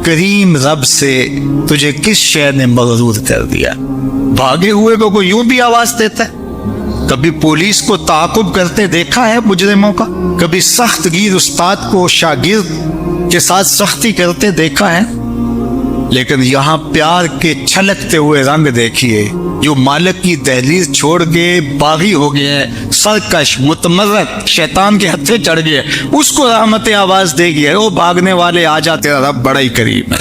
کریم رب سے تجھے کس شے نے مغرور کر دیا؟ بھاگے ہوئے کو کوئی یوں بھی آواز دیتا ہے؟ کبھی پولیس کو تعاقب کرتے دیکھا ہے مجرموں کا؟ کبھی سخت گیر استاد کو شاگرد کے ساتھ سختی کرتے دیکھا ہے؟ لیکن یہاں پیار کے چھلکتے ہوئے رنگ دیکھیے، جو مالک کی دہلیز چھوڑ کے باغی ہو گیا ہے، سرکش متمرد شیطان کے ہتھے چڑھ گیا، اس کو رحمت آواز دے گیا، وہ بھاگنے والے آ جا، تیرا رب بڑا ہی کریم ہے،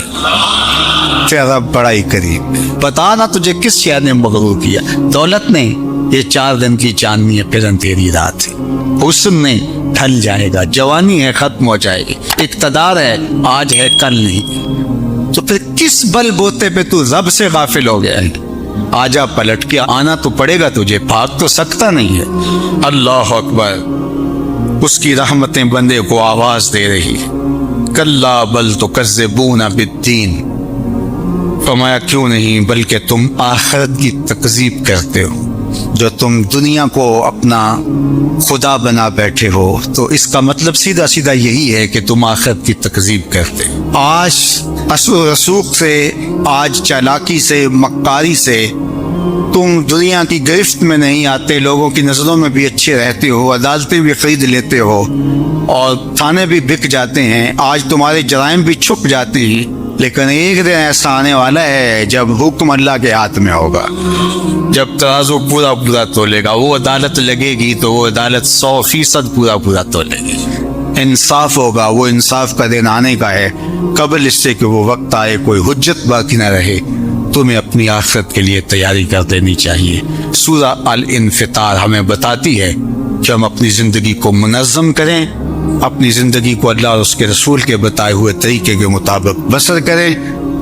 تیرا رب بڑا ہی کریم ہے۔ بتا نا تجھے کس شے نے مغرور کیا؟ دولت نے، یہ 4 دن کی چاندنی ہے، پھر اندھیری رات ہے۔ حسن نے ڈھل جائے گا، جوانی ہے ختم ہو جائے گی، اقتدار ہے آج ہے کل نہیں، تو پھر کس بل بوتے پہ تو رب سے غافل ہو گیا ہے؟ آجا پلٹ کے، آنا تو پڑے گا تجھے، بھاگ تو سکتا نہیں ہے۔ اللہ اکبر، اس کی رحمتیں بندے کو آواز دے رہی، کلا بل تکذبون بالدین، فرمایا کیوں نہیں، بلکہ تم آخرت کی تکذیب کرتے ہو۔ جو تم دنیا کو اپنا خدا بنا بیٹھے ہو تو اس کا مطلب سیدھا سیدھا یہی ہے کہ تم آخرت کی تکذیب کرتے۔ آج اثر و رسوخ سے، آج چالاکی سے، مکاری سے تم دنیا کی گرفت میں نہیں آتے، لوگوں کی نظروں میں بھی اچھے رہتے ہو، عدالتیں بھی خرید لیتے ہو اور تھانے بھی بک جاتے ہیں، آج تمہارے جرائم بھی چھپ جاتے ہیں، لیکن ایک دن ایسا آنے والا ہے جب حکم اللہ کے ہاتھ میں ہوگا، جب ترازو پورا پورا تولے گا، وہ عدالت لگے گی تو وہ عدالت 100% پورا تولے گی، انصاف ہوگا، وہ انصاف کا دن آنے کا ہے۔ قبل اس سے کہ وہ وقت آئے کوئی حجت باقی نہ رہے، تمہیں اپنی آخرت کے لیے تیاری کر دینی چاہیے۔ سورہ الانفطار ہمیں بتاتی ہے کہ ہم اپنی زندگی کو منظم کریں، اپنی زندگی کو اللہ اور اس کے رسول کے بتائے ہوئے طریقے کے مطابق بسر کریں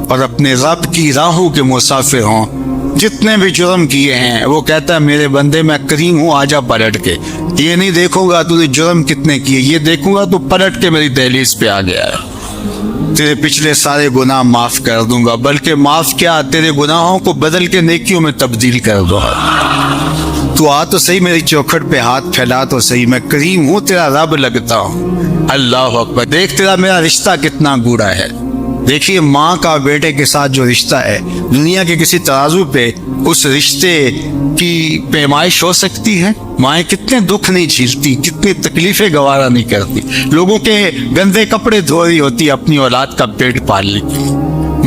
اور اپنے رب کی راہوں کے مسافر ہوں۔ جتنے بھی جرم کیے ہیں وہ کہتا ہے میرے بندے میں کریم ہوں، آجا پلٹ کے، یہ نہیں دیکھوں گا تو نے جرم کتنے کیے، یہ دیکھوں گا تو پلٹ کے میری دہلیز پہ آ گیا ہے، تیرے پچھلے سارے گناہ معاف کر دوں گا، بلکہ معاف کیا، تیرے گناہوں کو بدل کے نیکیوں میں تبدیل کر دوں گا۔ تو آ تو صحیح، میری چوکھٹ پہ ہاتھ پھیلا تو صحیح، میں کریم ہوں، تیرا رب لگتا ہوں۔ اللہ اکبر، دیکھ تیرا میرا رشتہ کتنا گوڑا ہے۔ دیکھیے ماں کا بیٹے کے ساتھ جو رشتہ ہے، دنیا کے کسی ترازو پہ اس رشتے کی پیمائش ہو سکتی ہے؟ مائیں کتنے دکھ نہیں جھیلتی، کتنی تکلیفیں گوارا نہیں کرتی، لوگوں کے گندے کپڑے دھو رہی ہوتی اپنی اولاد کا پیٹ پالنے کی۔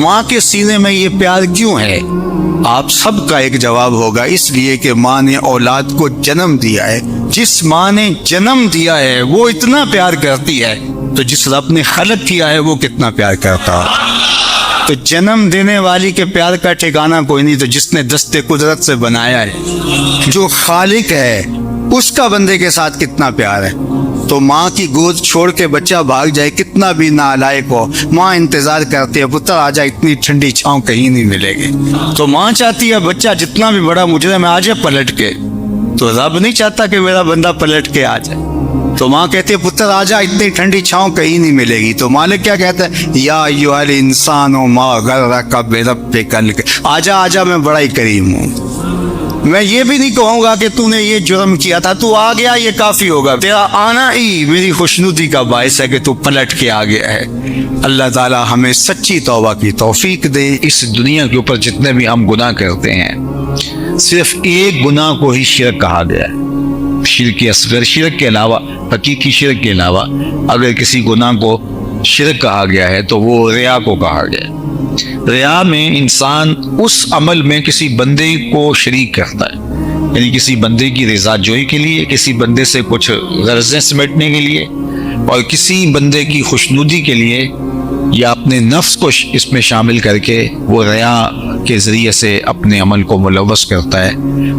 ماں کے سینے میں یہ پیار کیوں ہے؟ آپ سب کا ایک جواب ہوگا، اس لیے کہ ماں نے اولاد کو جنم دیا ہے۔ جس ماں نے جنم دیا ہے وہ اتنا پیار کرتی ہے تو جس رب نے خلق کیا ہے وہ کتنا پیار کرتا ہے۔ تو جنم دینے والی کے پیار کا ٹھکانہ کوئی نہیں، تو جس نے دستے قدرت سے بنایا ہے، جو خالق ہے، اس کا بندے کے ساتھ کتنا پیار ہے۔ تو ماں کی گود چھوڑ کے بچہ بھاگ جائے، کتنا بھی نالائق ہو، ماں انتظار کرتی ہے، پتر آ جا، اتنی ٹھنڈی چھاؤں کہیں نہیں ملے گی۔ تو ماں چاہتی ہے بچہ جتنا بھی بڑا مجرم ہے آ جائے پلٹ کے، تو رب نہیں چاہتا کہ میرا بندہ پلٹ کے آ جائے۔ تو ماں کہتی ہے پتر آ جا، اتنی ٹھنڈی چھاؤں کہیں نہیں ملے گی۔ تو مالک کیا کہتا ہے، یا ایھا الانسان ما غرک بربک الکریم، آ جا میں بڑا ہی کریم ہوں۔ میں یہ بھی نہیں کہوں گا کہ تو نے یہ جرم کیا تھا، تو آ گیا یہ کافی ہوگا، تیرا آنا ہی میری خوشنودی کا باعث ہے کہ تو پلٹ کے آ گیا ہے۔ اللہ تعالی ہمیں سچی توبہ کی توفیق دے۔ اس دنیا کے اوپر جتنے بھی ہم گناہ کرتے ہیں، صرف ایک گناہ کو ہی شرک کہا گیا ہے، شرک اصغر، شرک کے علاوہ، حقیقی شرک کے علاوہ اگر کسی گناہ کو شرک کہا گیا ہے تو وہ ریا کو کہا گیا ہے۔ ریا میں انسان اس عمل میں کسی بندے کو شریک کرتا ہے، یعنی کسی بندے کی رضا جوئی کے لیے، کسی بندے سے کچھ غرضیں سمیٹنے کے لیے، اور کسی بندے کی خوشنودی کے لیے، یا اپنے نفس کو اس میں شامل کر کے وہ ریا کے ذریعے سے اپنے عمل کو ملوث کرتا ہے،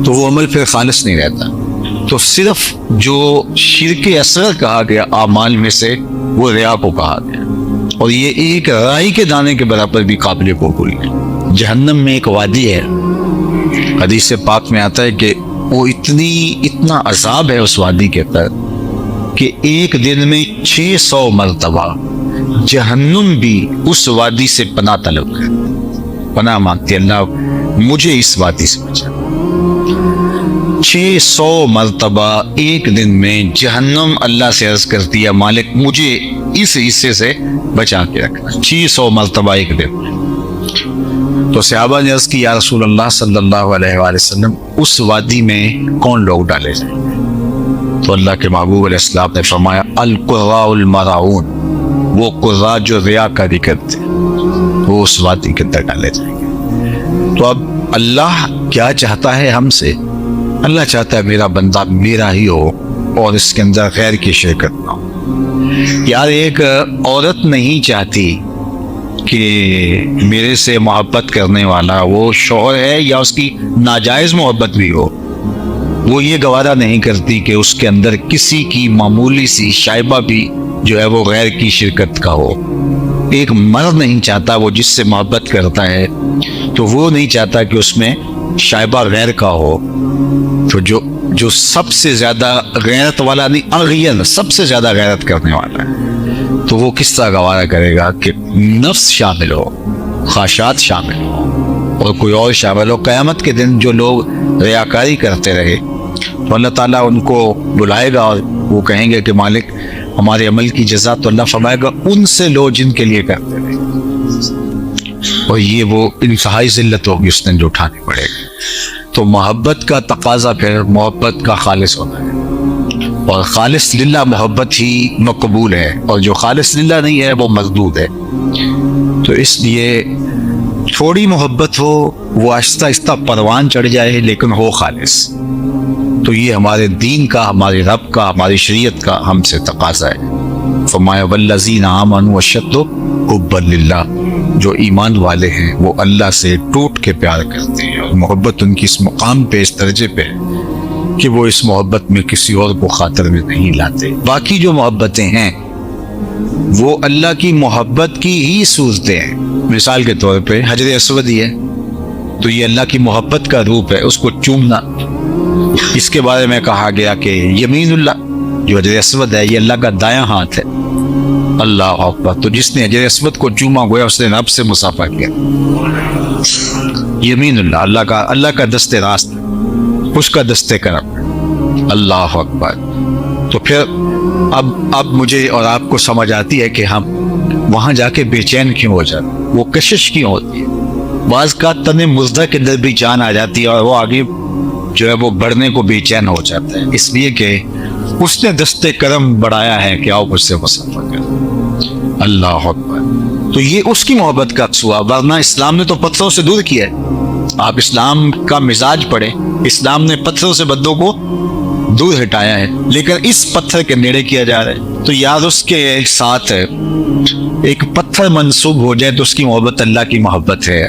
تو وہ عمل پھر خالص نہیں رہتا۔ تو صرف جو شرک اصغر کہا گیا اعمال میں سے، وہ ریا کو کہا گیا، اور یہ ایک رائی کے دانے کے برابر بھی قابل قبول ہے۔ جہنم میں ایک وادی ہے، حدیث پاک میں آتا ہے کہ وہ اتنا عذاب ہے اس وادی کے اندر کہ ایک دن میں 600 مرتبہ جہنم بھی اس وادی سے پناہ طلب ہے، پناہ مانگتی، اللہ مجھے اس وادی سے بچا۔ 600 مرتبہ ایک دن میں جہنم اللہ سے عرض کرتی ہے، مالک مجھے اس حصے سے بچا کے رکھنا. 600 مرتبہ ایک دن. تو صحابہ نے عرض کی یا رسول اللہ صلی اللہ علیہ وآلہ وسلم اس وادی میں کون لوگ ڈالے جائیں؟ تو اللہ کے محبوب علیہ السلام نے فرمایا القراء المراؤون، وہ قراء جو ریاکاری کرتے وہ اس وادی کے اندر ڈالے جائیں گے. تو اب اللہ کیا چاہتا ہے ہم سے؟ اللہ چاہتا ہے میرا بندہ میرا ہی ہو اور اس کے اندر غیر کی شرکت نہ ہو. یار ایک عورت نہیں چاہتی کہ میرے سے محبت کرنے والا وہ شوہر ہے یا اس کی ناجائز محبت بھی ہو، وہ یہ گوارا نہیں کرتی کہ اس کے اندر کسی کی معمولی سی شائبہ بھی جو ہے وہ غیر کی شرکت کا ہو. ایک مرد نہیں چاہتا، وہ جس سے محبت کرتا ہے تو وہ نہیں چاہتا کہ اس میں شائبہ غیر کا ہو. تو جو سب سے زیادہ غیرت والا نہیں، اغیر سب سے زیادہ غیرت کرنے والا ہے، تو وہ کس طرح گوارا کرے گا کہ نفس شامل ہو، خواہشات شامل ہو اور کوئی اور شامل ہو. قیامت کے دن جو لوگ ریاکاری کرتے رہے تو اللہ تعالیٰ ان کو بلائے گا اور وہ کہیں گے کہ مالک ہمارے عمل کی جزا. تو اللہ فرمائے گا ان سے لو جن کے لیے کرتے رہے. اور یہ وہ انتہائی ذلت ہوگی اس دن جو اٹھانی پڑے گی. تو محبت کا تقاضا پھر محبت کا خالص ہونا ہے، اور خالص للہ محبت ہی مقبول ہے، اور جو خالص للہ نہیں ہے وہ مردود ہے. تو اس لیے تھوڑی محبت ہو، وہ آہستہ آہستہ پروان چڑھ جائے، لیکن ہو خالص. تو یہ ہمارے دین کا، ہمارے رب کا، ہماری شریعت کا ہم سے تقاضا ہے. فرمایا والذین آمنوا اشد حبا للہ، جو ایمان والے ہیں وہ اللہ سے ٹوٹ کے پیار کرتے ہیں، اور محبت ان کی اس مقام پہ، اس درجے پہ کہ وہ اس محبت میں کسی اور کو خاطر میں نہیں لاتے. باقی جو محبتیں ہیں وہ اللہ کی محبت کی ہی صورتیں ہیں. مثال کے طور پہ حجر اسود ہی ہے تو یہ اللہ کی محبت کا روپ ہے، اس کو چومنا. اس کے بارے میں کہا گیا کہ یمین اللہ، جو حجر اسود ہے یہ اللہ کا دایاں ہاتھ ہے. اللہ اکبر. تو جس نے حجر اسود کو چوما گویا اس نے رب سے مصافحہ کیا. یمین اللہ، اللہ کا دست راست، اس کا دست کرم. اللہ اکبر. تو پھر اب مجھے اور آپ کو سمجھ آتی ہے کہ ہم وہاں جا کے بے چین کیوں ہو جاتے، وہ کشش کیوں ہوتی ہے. بعض کا تن مزدہ کے اندر بھی جان آ جاتی ہے اور وہ آگے جو ہے وہ بڑھنے کو بے چین ہو جاتا ہے، اس لیے کہ اس نے دست کرم بڑھایا ہے کہ آؤ مجھ سے مصافحہ کرو. اللہ اکبر. تو یہ اس کی محبت کا عکس ہوا، ورنہ اسلام نے تو پتھروں سے دور کیا ہے. آپ اسلام کا مزاج پڑھیں، اسلام نے پتھروں سے بندوں کو دور ہٹایا ہے، لیکن اس پتھر کے نیڑے کیا جا رہا ہے. تو یار اس کے ساتھ ایک پتھر منسوب ہو جائے تو اس کی محبت اللہ کی محبت ہے،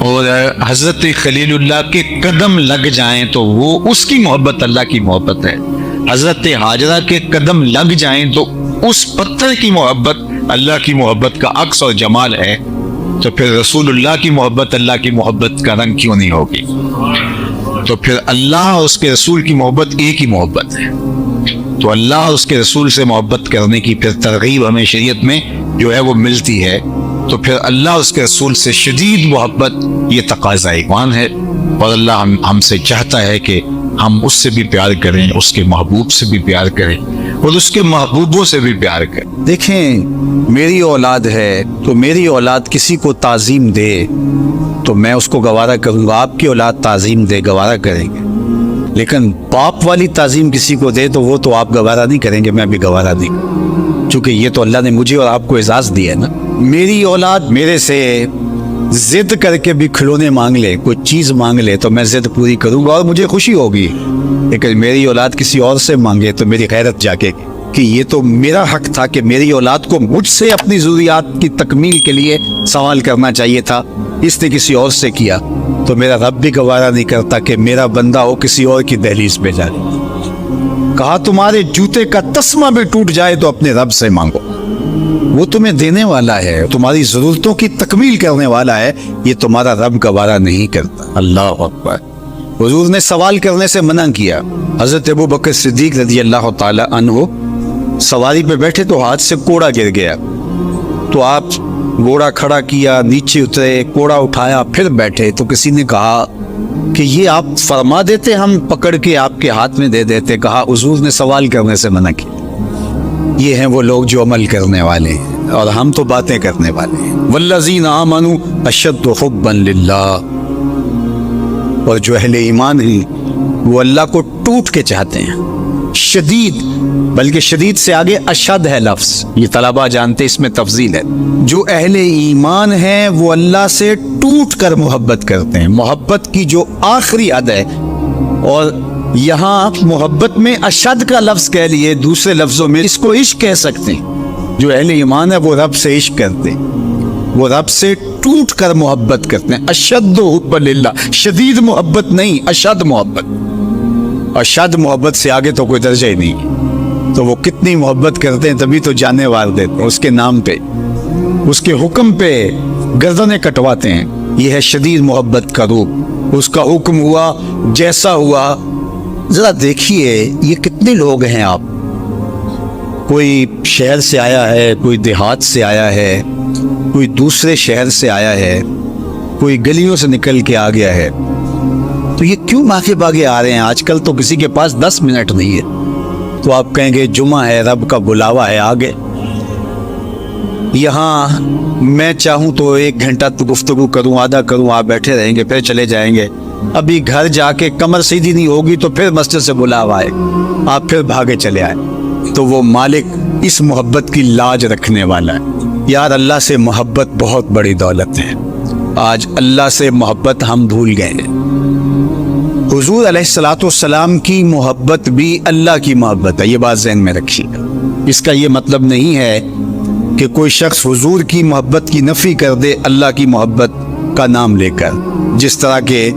اور حضرت خلیل اللہ کے قدم لگ جائیں تو وہ اس کی محبت اللہ کی محبت ہے. حضرت ہاجرہ کے قدم لگ جائیں تو اس پتھر کی محبت اللہ کی محبت کا عکس اور جمال ہے. تو پھر رسول اللہ کی محبت اللہ کی محبت کا رنگ کیوں نہیں ہوگی؟ تو پھر اللہ اور اس کے رسول کی محبت ایک ہی محبت ہے. تو اللہ اور اس کے رسول سے محبت کرنے کی پھر ترغیب ہمیں شریعت میں جو ہے وہ ملتی ہے. تو پھر اللہ اور اس کے رسول سے شدید محبت یہ تقاضا ایمان ہے، اور اللہ ہم سے چاہتا ہے کہ ہم اس سے بھی پیار کریں، اس کے محبوب سے بھی پیار کریں، اور اس کے محبوبوں سے بھی پیار کریں. دیکھیں میری اولاد ہے تو میری اولاد کسی کو تعظیم دے تو میں اس کو گوارا کروں گا. آپ کی اولاد تعظیم دے گوارا کریں گے، لیکن باپ والی تعظیم کسی کو دے تو وہ تو آپ گوارا نہیں کریں گے، میں بھی گوارا نہیں کروں، چونکہ یہ تو اللہ نے مجھے اور آپ کو اعزاز دیا ہے نا. میری اولاد میرے سے ضد کر کے بھی کھلونے مانگ لے، کوئی چیز مانگ لے تو میں ضد پوری کروں گا اور مجھے خوشی ہوگی. لیکن میری اولاد کسی اور سے مانگے تو میری غیرت جاگے گی کہ یہ تو میرا حق تھا کہ میری اولاد کو مجھ سے اپنی ضروریات کی تکمیل کے لیے سوال کرنا چاہیے تھا، اس نے کسی اور سے کیا. تو میرا رب بھی گوارا نہیں کرتا کہ میرا بندہ ہو کسی اور کی دہلیز پہ جائے. کہا تمہارے جوتے کا تسمہ بھی ٹوٹ جائے تو اپنے رب سے مانگو، وہ تمہیں دینے والا ہے، تمہاری ضرورتوں کی تکمیل کرنے والا ہے. یہ تمہارا رب گوارا نہیں کرتا. اللہ اکبر. حضور نے سوال کرنے سے منع کیا. حضرت ابو بکر صدیق رضی اللہ تعالی عنہ سواری پہ بیٹھے تو ہاتھ سے کوڑا گر گیا، تو آپ گھوڑا کھڑا کیا، نیچے اترے، کوڑا اٹھایا، پھر بیٹھے. تو کسی نے کہا کہ یہ آپ فرما دیتے، ہم پکڑ کے آپ کے ہاتھ میں دے دیتے. کہا حضور نے سوال کرنے سے منع کیا. یہ ہیں وہ لوگ جو عمل کرنے والے ہیں اور ہم تو باتیں کرنے والے ہیں. والذین آمنوا اشد حبا للہ، اور جو اہل ایمان ہیں وہ اللہ کو ٹوٹ کے چاہتے ہیں. شدید، بلکہ شدید سے آگے اشد ہے لفظ، یہ طلبہ جانتے ہیں، اس میں تفضیل ہے. جو اہل ایمان ہیں وہ اللہ سے ٹوٹ کر محبت کرتے ہیں، محبت کی جو آخری حد ہے. اور یہاں محبت میں اشد کا لفظ کہہ لیے، دوسرے لفظوں میں اس کو عشق کہہ سکتے ہیں. جو اہل ایمان ہے وہ رب سے عشق کرتے ہیں، وہ رب سے ٹوٹ کر محبت کرتے ہیں. اشد حب للہ، شدید محبت نہیں، اشد محبت. اشد محبت سے آگے تو کوئی درجہ ہی نہیں. تو وہ کتنی محبت کرتے ہیں، تبھی تو جانیں وار دیتے ہیں اس کے نام پہ، اس کے حکم پہ گردنیں کٹواتے ہیں. یہ ہے شدید محبت کا روپ. اس کا حکم ہوا جیسا ہوا. ذرا دیکھیے یہ کتنے لوگ ہیں. آپ کوئی شہر سے آیا ہے، کوئی دیہات سے آیا ہے، کوئی دوسرے شہر سے آیا ہے، کوئی گلیوں سے نکل کے آ گیا ہے. تو یہ کیوں آگے باگے آ رہے ہیں؟ آج کل تو کسی کے پاس 10 منٹ نہیں ہے. تو آپ کہیں گے جمعہ ہے، رب کا بلاوا ہے، آگے. یہاں میں چاہوں تو 1 گھنٹہ تو گفتگو کروں، آدھا کروں، آپ بیٹھے رہیں گے، پھر چلے جائیں گے. ابھی گھر جا کے کمر سیدھی نہیں ہوگی تو پھر مسجد سے بلاوا آئے، آپ پھر بھاگے چلے آئے. تو وہ مالک اس محبت کی لاج رکھنے والا ہے. یار اللہ سے محبت بہت بڑی دولت ہے. آج اللہ سے محبت ہم بھول گئے ہیں. حضور علیہ الصلوۃ والسلام کی محبت بھی اللہ کی محبت ہے، یہ بات ذہن میں رکھیے. اس کا یہ مطلب نہیں ہے کہ کوئی شخص حضور کی محبت کی نفی کر دے اللہ کی محبت کا نام لے کر، جس طرح کے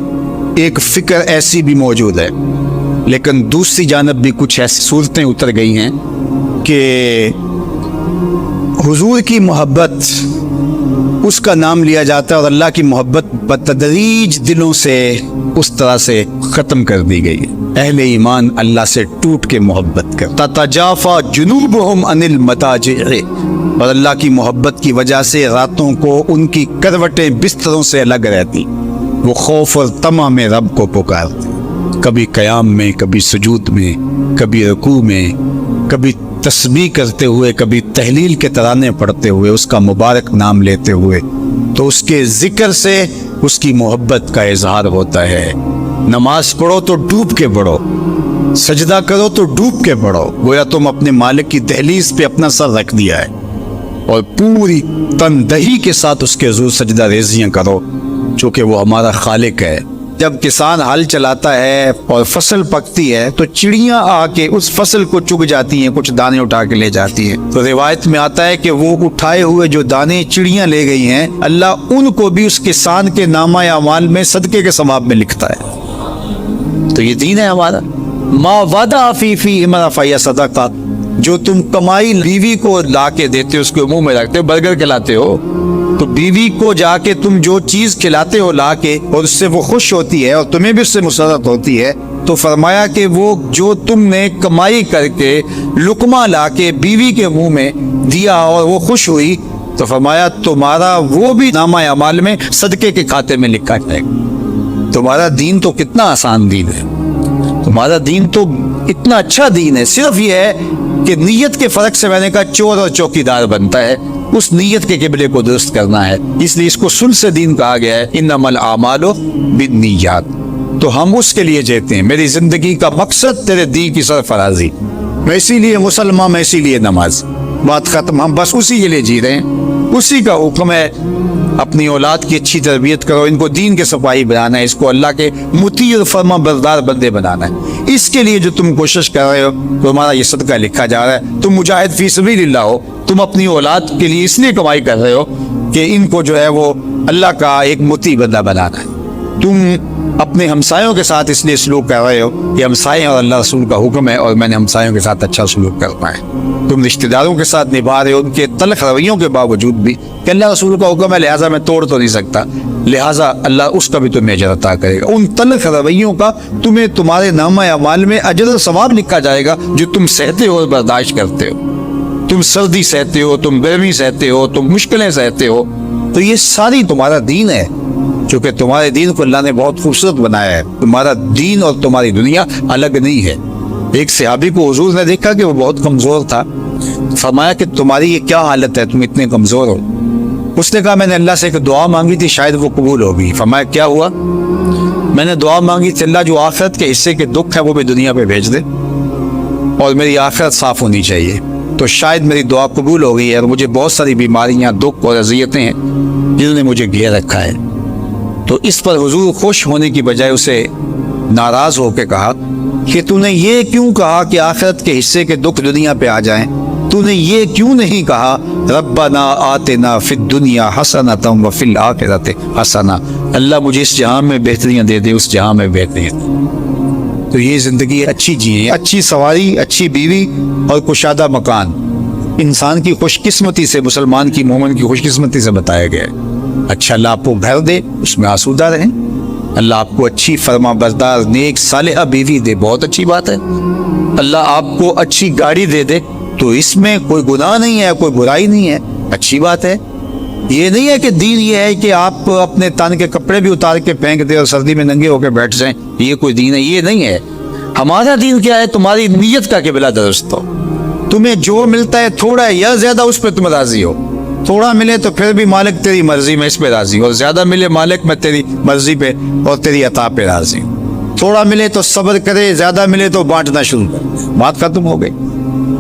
ایک فکر ایسی بھی موجود ہے. لیکن دوسری جانب بھی کچھ ایسی صورتیں اتر گئی ہیں کہ حضور کی محبت اس کا نام لیا جاتا ہے اور اللہ کی محبت بتدریج دلوں سے اس طرح سے ختم کر دی گئی. اہل ایمان اللہ سے ٹوٹ کے محبت کرتا. تتجافا جنوبہم عن المضاجع، اور اللہ کی محبت کی وجہ سے راتوں کو ان کی کروٹیں بستروں سے الگ رہتی. وہ خوف اور طمع میں رب کو پکارتے، کبھی قیام میں، کبھی سجود میں، کبھی رکوع میں، کبھی تسبیح کرتے ہوئے، کبھی تہلیل کے ترانے پڑھتے ہوئے، اس کا مبارک نام لیتے ہوئے. تو اس کے ذکر سے اس کی محبت کا اظہار ہوتا ہے. نماز پڑھو تو ڈوب کے پڑھو، سجدہ کرو تو ڈوب کے پڑھو، گویا تم اپنے مالک کی دہلیز پہ اپنا سر رکھ دیا ہے، اور پوری تندہی کے ساتھ اس کے حضور سجدہ ریزیاں کرو، چونکہ وہ ہمارا خالق ہے. جب کسان ہل چلاتا ہے اور فصل پکتی ہے تو چڑیاں آ کے اس فصل کو چگ جاتی ہیں، کچھ دانے اٹھا کے لے جاتی ہیں. تو روایت میں آتا ہے کہ وہ اٹھائے ہوئے جو دانے چڑیاں لے گئی ہیں، اللہ ان کو بھی اس کسان کے نامہ اعمال میں صدقے کے ثواب میں لکھتا ہے. تو یہ دین ہے ہمارا. ما وعدہ فی منافع صدقہ، جو تم کمائی بیوی کو لا کے دیتے ہو، اس کو منہ میں رکھتے ہو، برگر کھلاتے ہو، تو بیوی کو جا کے تم جو چیز کھلاتے ہو لا کے، اور اس سے وہ خوش ہوتی ہے اور تمہیں بھی اس سے مسرت ہوتی ہے، تو فرمایا کہ وہ جو تم نے کمائی کر کے لقمہ لا کے بیوی کے منہ میں دیا اور وہ خوش ہوئی، تو فرمایا تمہارا وہ بھی نامہ اعمال میں صدقے کے کھاتے میں لکھا جائے گا. تمہارا دین تو کتنا آسان دین ہے، تمہارا دین تو اتنا اچھا دین ہے. صرف یہ ہے کہ نیت کے فرق سے میں نے کہا چور اور چوکیدار بنتا ہے. اس نیت کے قبلے کو درست کرنا ہے، اس لیے اس کو سلس دین کہا گیا ہے. انما الاعمال بالنیات. تو ہم اس کے لیے جیتے ہیں. میری زندگی کا مقصد تیرے دین کی سرفرازی، میں اسی لیے مسلمان، میں اسی لیے نماز، بات ختم. ہم بس اسی کے لیے جی رہے ہیں. اسی کا حکم ہے اپنی اولاد کی اچھی تربیت کرو، ان کو دین کے سپاہی بنانا ہے، اس کو اللہ کے مطیع اور فرما بردار بندے بنانا ہے. اس کے لیے جو تم کوشش کر رہے ہو تو ہمارا یہ صدقہ لکھا جا رہا ہے. تم مجاہد فی سبیل اللہ ہو، تم اپنی اولاد کے لیے اس لیے کمائی کر رہے ہو کہ ان کو جو ہے وہ اللہ کا ایک مطیع بندہ بنانا ہے. تم اپنے ہمسایوں کے ساتھ اس لیے سلوک کر رہے ہو کہ ہمسائے اور اللہ رسول کا حکم ہے اور میں نے ہمسایوں کے ساتھ اچھا سلوک کرنا ہے. تم رشتہ داروں کے ساتھ نبھا رہے ہو ان کے تلخ رویوں کے باوجود بھی کہ اللہ رسول کا حکم ہے لہٰذا میں توڑ تو نہیں سکتا، لہٰذا اللہ اس کا بھی تمہیں اجر عطا کرے گا. ان تلخ رویوں کا تمہیں تمہارے نامہ اعمال میں اجر و ثواب لکھا جائے گا جو تم سہتے ہو اور برداشت کرتے ہو. تم سردی سہتے ہو، تم گرمی سہتے ہو، تم مشکلیں سہتے ہو. تو یہ ساری تمہارا دین ہے، چونکہ تمہارے دین کو اللہ نے بہت خوبصورت بنایا ہے. تمہارا دین اور تمہاری دنیا الگ نہیں ہے. ایک صحابی کو حضور نے دیکھا کہ وہ بہت کمزور تھا، فرمایا کہ تمہاری یہ کیا حالت ہے, تم اتنے کمزور ہو. اس نے کہا میں نے اللہ سے ایک دعا مانگی تھی, شاید وہ قبول ہوگی. فرمایا کیا ہوا؟ میں نے دعا مانگی تھی اللہ جو آخرت کے حصے کے دکھ ہے وہ بھی دنیا پہ بھیج دے اور میری آخرت صاف ہونی چاہیے, تو شاید میری دعا قبول ہو گئی ہے. اور مجھے بہت ساری بیماریاں, دکھ اور اذیتیں ہیں جنہوں نے مجھے گھیر رکھا ہے. تو اس پر حضور خوش ہونے کی بجائے اسے ناراض ہو کے کہا کہ تو نے یہ کیوں کہا کہ آخرت کے حصے کے دکھ دنیا پہ آ جائیں؟ تو نے یہ کیوں نہیں کہا ربنا آتنا فی الدنیا حسنۃ وفی الآخرۃ حسنہ, اللہ مجھے اس جہاں میں بہتریاں دے دے, اس جہاں میں بہتریاں. تو یہ زندگی اچھی جیے, اچھی سواری, اچھی بیوی اور کشادہ مکان انسان کی خوش قسمتی سے, مسلمان کی, مومن کی خوش قسمتی سے بتایا گیا ہے. اچھا اللہ آپ کو گھر دے, اس میں آسودہ رہیں. اللہ آپ کو اچھی فرما بردار نیک صالحہ بیوی دے, بہت اچھی بات ہے. اللہ آپ کو اچھی گاڑی دے دے, تو اس میں کوئی گناہ نہیں ہے, کوئی برائی نہیں ہے, اچھی بات ہے. یہ نہیں ہے کہ دین یہ ہے کہ آپ اپنے تن کے کپڑے بھی اتار کے پھینک دیں اور سردی میں ننگے ہو کے بیٹھ جائیں, یہ کوئی دین ہے, یہ نہیں ہے. ہمارا دین کیا ہے؟ تمہاری نیت کا قبلہ درست ہو. تمہیں جو ملتا ہے تھوڑا ہے یا زیادہ اس پہ تم راضی ہو. تھوڑا ملے تو پھر بھی مالک تیری مرضی میں اس پہ راضی, اور زیادہ ملے مالک میں تیری مرضی پہ اور تیری عطا پہ راضی. تھوڑا ملے تو صبر کرے, زیادہ ملے تو بانٹنا شروع کر, بات ختم ہو گئی.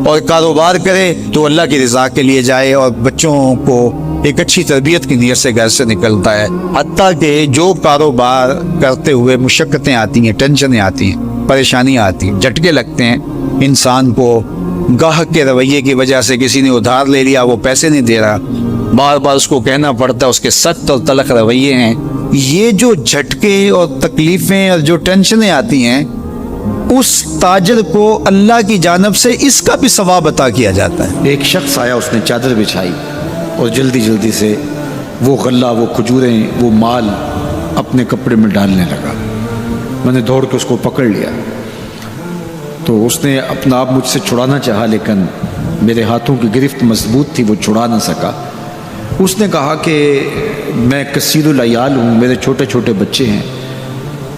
اور کاروبار کرے تو اللہ کی رضا کے لیے جائے, اور بچوں کو ایک اچھی تربیت کی نیت سے گھر سے نکلتا ہے. حتیٰ کہ جو کاروبار کرتے ہوئے مشقتیں آتی ہیں, ٹینشنیں آتی ہیں, پریشانیاں آتی ہیں, جھٹکے لگتے ہیں انسان کو, گاہک کے رویے کی وجہ سے کسی نے ادھار لے لیا, وہ پیسے نہیں دے رہا, بار بار اس کو کہنا پڑتا ہے, اس کے سخت اور تلخ رویے ہیں. یہ جو جھٹکے اور تکلیفیں اور جو ٹینشنیں آتی ہیں, اس تاجر کو اللہ کی جانب سے اس کا بھی ثواب عطا کیا جاتا ہے. ایک شخص آیا, اس نے چادر بچھائی اور جلدی جلدی سے وہ غلہ, وہ کھجوریں, وہ مال اپنے کپڑے میں ڈالنے لگا. میں نے دوڑ کے اس کو پکڑ لیا, تو اس نے اپنا آپ مجھ سے چھڑانا چاہا, لیکن میرے ہاتھوں کی گرفت مضبوط تھی, وہ چھڑا نہ سکا. اس نے کہا کہ میں کثیر العیال ہوں, میرے چھوٹے چھوٹے بچے ہیں,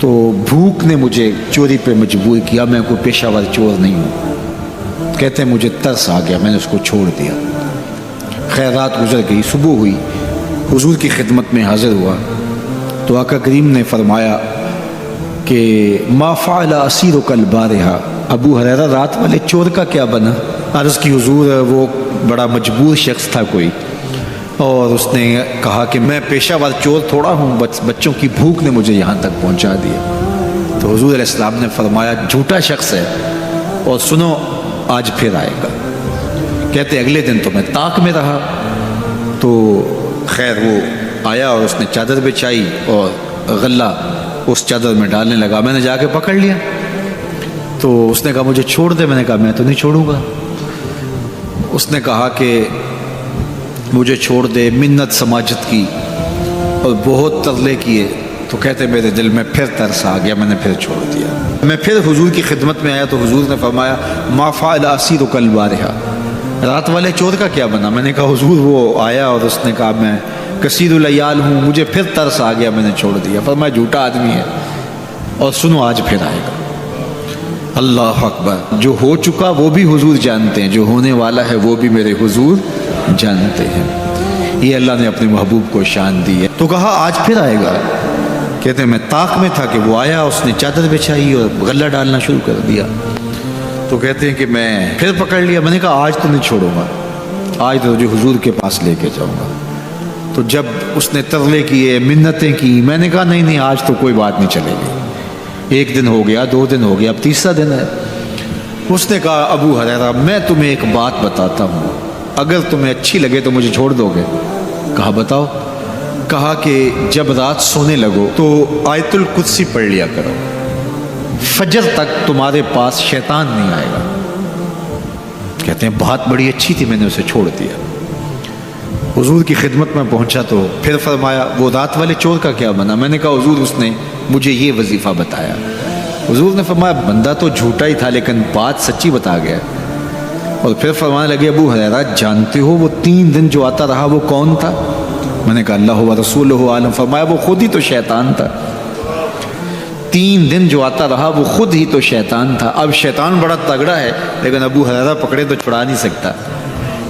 تو بھوک نے مجھے چوری پہ مجبور کیا, میں کوئی پیشہ ور چور نہیں ہوں. کہتے ہیں مجھے ترس آ گیا, میں نے اس کو چھوڑ دیا. خیر رات گزر گئی, صبح ہوئی, حضور کی خدمت میں حاضر ہوا, تو آقا کریم نے فرمایا کہ ما فعل اسیرک البارحہ, ابو ہریرہ رات والے چور کا کیا بنا؟ عرض کی حضور وہ بڑا مجبور شخص تھا کوئی, اور اس نے کہا کہ میں پیشہ ور چور تھوڑا ہوں, بچوں کی بھوک نے مجھے یہاں تک پہنچا دیا. تو حضور علیہ السلام نے فرمایا جھوٹا شخص ہے, اور سنو آج پھر آئے گا. کہتے اگلے دن تو میں طاق میں رہا. تو خیر وہ آیا اور اس نے چادر بچھائی اور غلہ اس چادر میں ڈالنے لگا. میں نے جا کے پکڑ لیا, تو اس نے کہا مجھے چھوڑ دے. میں نے کہا میں تو نہیں چھوڑوں گا. اس نے کہا کہ مجھے چھوڑ دے, منت سماجت کی اور بہت ترلے کیے. تو کہتے میرے دل میں پھر ترس آ گیا, میں نے پھر چھوڑ دیا. میں پھر حضور کی خدمت میں آیا, تو حضور نے فرمایا ما فعل اسیرک البارحہ, رات والے چور کا کیا بنا؟ میں نے کہا حضور وہ آیا اور اس نے کہا میں کثیر العیال ہوں, مجھے پھر ترس آ گیا, میں نے چھوڑ دیا. فرمایا جھوٹا آدمی ہے, اور سنو آج پھر آئے گا. اللہ اکبر. جو ہو چکا وہ بھی حضور جانتے ہیں, جو ہونے والا ہے وہ بھی میرے حضور جانتے ہیں. یہ اللہ نے اپنے محبوب کو شان دی ہے. تو کہا آج پھر آئے گا. کہتے ہیں میں طاق میں تھا کہ وہ آیا, اس نے چادر بچھائی اور غلہ ڈالنا شروع کر دیا. تو کہتے ہیں کہ میں پھر پکڑ لیا. میں نے کہا آج تو نہیں چھوڑوں گا, آج تو جو حضور کے پاس لے کے جاؤں گا. تو جب اس نے ترلے کیے, منتیں کی, میں نے کہا نہیں آج تو کوئی بات نہیں چلے گی. ایک دن ہو گیا, 2 دن ہو گیا, اب تیسرا دن ہے. اس نے کہا ابو ہریرہ میں تمہیں ایک بات بتاتا ہوں, اگر تمہیں اچھی لگے تو مجھے چھوڑ دو گے؟ کہا بتاؤ. کہا کہ جب رات سونے لگو تو آیت الکرسی پڑھ لیا کرو, فجر تک تمہارے پاس شیطان نہیں آئے گا. کہتے ہیں بات بڑی اچھی تھی, میں نے اسے چھوڑ دیا. حضور کی خدمت میں پہنچا تو پھر فرمایا وہ رات والے چور کا کیا بنا؟ میں نے کہا حضور اس نے مجھے یہ وظیفہ بتایا. حضور نے فرمایا بندہ تو جھوٹا ہی تھا لیکن بات سچی بتا گیا. اور پھر فرمانے لگے ابو ہریرہ جانتے ہو وہ 3 دن جو آتا رہا وہ کون تھا؟ میں نے کہا اللہ و رسولہ عالم. فرمایا وہ خود ہی تو شیطان تھا. 3 دن جو آتا رہا وہ خود ہی تو شیطان تھا. اب شیطان بڑا تگڑا ہے لیکن ابو ہریرہ پکڑے تو چھڑا نہیں سکتا.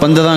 15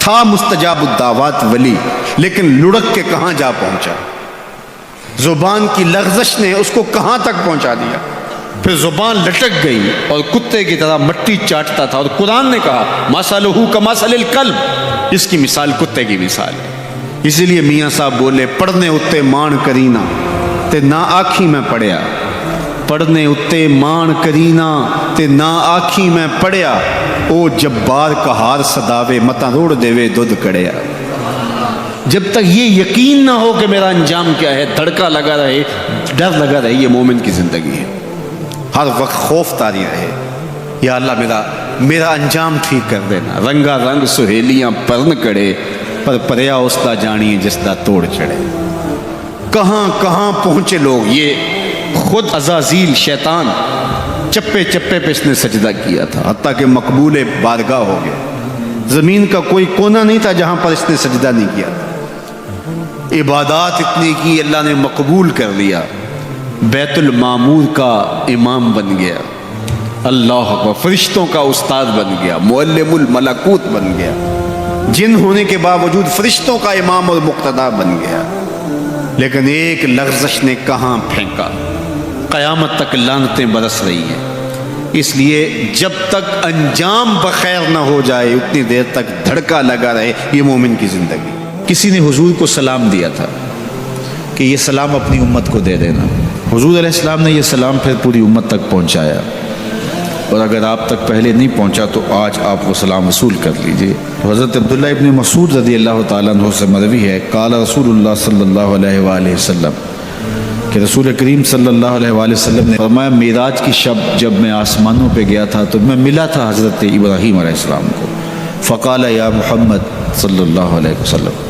تھا مستجاب الدعوات ولی، لیکن لڑک کے کہاں جا پہنچا، زبان کی لغزش نے اس کو کہاں تک پہنچا دیا، پھر زبان لٹک گئی اور کتے کی طرح مٹی چاٹتا تھا، اور قرآن نے کہا مثلہ کمثل الکلب، اس کی مثال کتے کی مثال ہے۔ اسی لیے میاں صاحب بولے پڑھنے اتے مان کرینا تے نہ آکھی میں پڑھیا، پڑھنے اتے مان کرینا تے نہ آکھی میں پڑھیا، او جبار کہار صداوے متا روڑ دیوے دودھ کڑیا۔ جب تک یہ یقین نہ ہو کہ میرا انجام کیا ہے، دھڑکا لگا رہے، ڈر لگا رہے، یہ مومن کی زندگی ہے۔ ہر وقت خوف طاری رہے، یا اللہ میرا انجام ٹھیک کر دینا۔ رنگا رنگ سہیلیاں پرن کڑے، پر پریا اس دا جانی جس دا توڑ چڑھے۔ کہاں کہاں پہنچے لوگ، یہ خود عزازیل شیطان چپے چپے پہ اس نے سجدہ کیا تھا، حتیٰ کہ مقبول بارگاہ ہو گیا۔ زمین کا کوئی کونا نہیں تھا جہاں پر اس نے سجدہ نہیں کیا۔ عبادات اتنی کی، اللہ نے مقبول کر لیا، بیت المعمور کا امام بن گیا، اللہ اکبر، فرشتوں کا استاد بن گیا، معلم الملکوت بن گیا، جن ہونے کے باوجود فرشتوں کا امام اور مقتدا بن گیا۔ لیکن ایک لغزش نے کہاں پھینکا، قیامت تک لعنتیں برس رہی ہیں۔ اس لیے جب تک انجام بخیر نہ ہو جائے اتنی دیر تک دھڑکا لگا رہے، یہ مومن کی زندگی۔ کسی نے حضور کو سلام دیا تھا کہ یہ سلام اپنی امت کو دے دینا، حضور علیہ السلام نے یہ سلام پھر پوری امت تک پہنچایا، اور اگر آپ تک پہلے نہیں پہنچا تو آج آپ وہ سلام وصول کر لیجئے۔ حضرت عبداللہ ابن مسعود رضی اللہ تعالیٰ عنہ سے مروی ہے، قال رسول اللہ صلی اللہ علیہ وآلہ وسلم، کہ رسول کریم صلی اللہ علیہ وآلہ وسلم نے فرمایا معراج کی شب جب میں آسمانوں پہ گیا تھا تو میں ملا تھا حضرت ابراہیم علیہ السلام کو، فقال یا محمد صلی اللہ علیہ وسلم،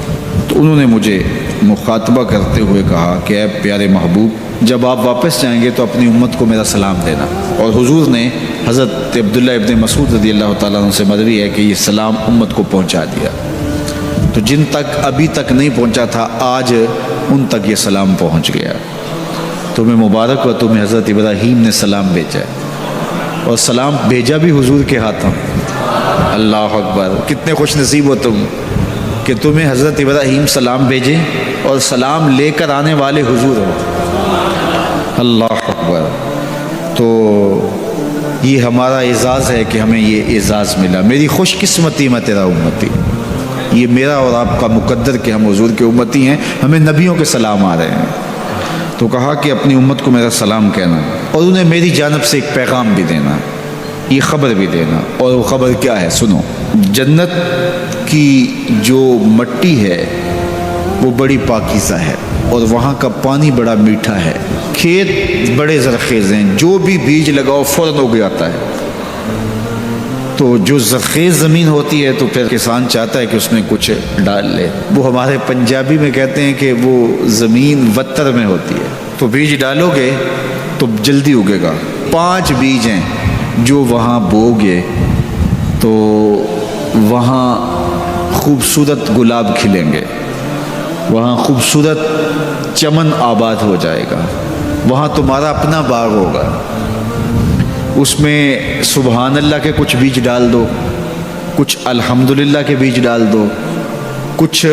تو انہوں نے مجھے مخاطبہ کرتے ہوئے کہا کہ اے پیارے محبوب، جب آپ واپس جائیں گے تو اپنی امت کو میرا سلام دینا۔ اور حضور نے حضرت عبداللہ ابن مسعود رضی اللہ تعالیٰ عنہ سے مروی ہے کہ یہ سلام امت کو پہنچا دیا۔ تو جن تک ابھی تک نہیں پہنچا تھا آج ان تک یہ سلام پہنچ گیا۔ تمہیں مبارک ہو، تمہیں حضرت ابراہیم نے سلام بھیجا ہے، اور سلام بھیجا بھی حضور کے ہاتھوں۔ اللہ اکبر، کتنے خوش نصیب ہو تم کہ تمہیں حضرت ابراہیم سلام بھیجے اور سلام لے کر آنے والے حضور ہو۔ اللہ اکبر۔ تو یہ ہمارا اعزاز ہے کہ ہمیں یہ اعزاز ملا۔ میری خوش قسمتی میں تیرا امتی، یہ میرا اور آپ کا مقدر کہ ہم حضور کے امتی ہیں، ہمیں نبیوں کے سلام آ رہے ہیں۔ تو کہا کہ اپنی امت کو میرا سلام کہنا، اور انہیں میری جانب سے ایک پیغام بھی دینا، یہ خبر بھی دینا۔ اور وہ خبر کیا ہے؟ سنو، جنت کی جو مٹی ہے وہ بڑی پاکیزہ ہے، اور وہاں کا پانی بڑا میٹھا ہے، کھیت بڑے زرخیز ہیں، جو بھی بیج لگاؤ فوراً اگ جاتا ہے۔ تو جو زرخیز زمین ہوتی ہے تو پھر کسان چاہتا ہے کہ اس میں کچھ ڈال لے۔ وہ ہمارے پنجابی میں کہتے ہیں کہ وہ زمین وتر میں ہوتی ہے، تو بیج ڈالو گے تو جلدی اگے گا۔ 5 بیج ہیں جو وہاں بو گے تو وہاں خوبصورت گلاب کھلیں گے، وہاں خوبصورت چمن آباد ہو جائے گا، وہاں تمہارا اپنا باغ ہوگا۔ اس میں سبحان اللہ کے کچھ بیج ڈال دو، کچھ الحمدللہ کے بیج ڈال دو، کچھ